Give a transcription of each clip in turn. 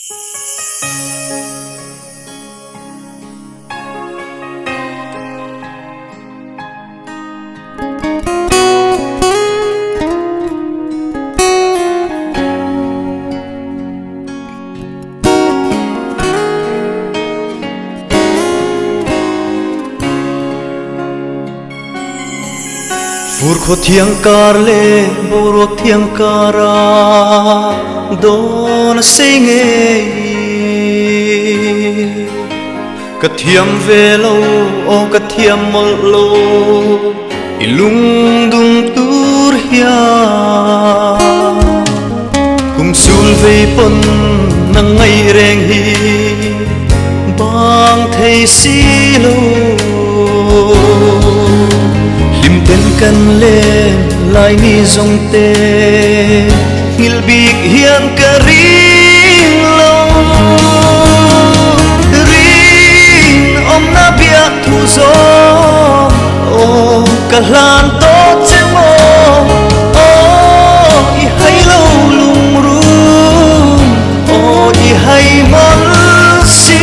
Phur kho thiang kar le borok thiang kara don singe ka thiam velo o ka thiam mol lo ilung dum tur hia kum sul ve pon nang ngai reng hi bang thei si lo lim ten kan lên lai ni zong te ngil big hian ka ring lo ring om na bia thu zo o ka lan to che mo o i hai lo lung rum o i hai mon si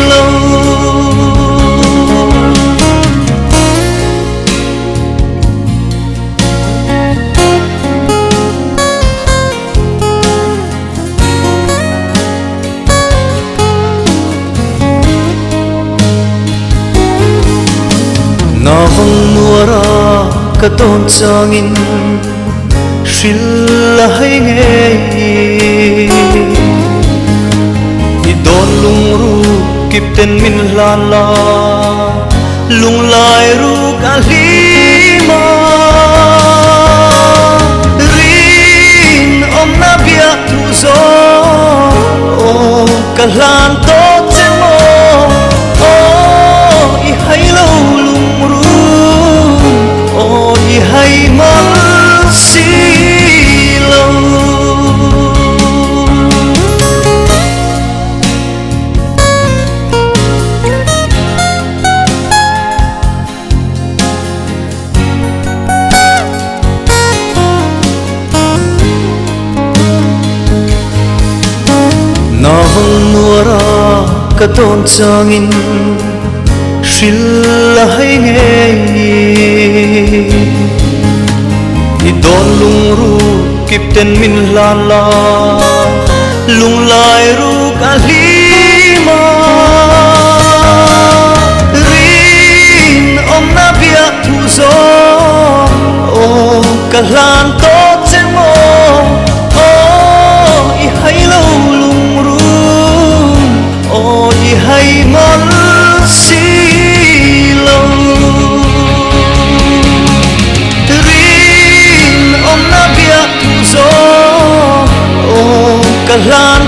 lo na vang nuara ka ton changin shil la hai nge i don lung ru kip ten min lan la lung lai ru ka lima rin om na bia tu zo o ka lan to che mo o i hai lo i hai mang si lo na vang nuara ka ton changin shil la hai nge i don lung ru kip ten min lan la lung lai ru ka lima rin om na bia thu zo o ka lan to che mo o i hai lo lung rum o i hai mon si lo rin om na bia thu zo o ka lan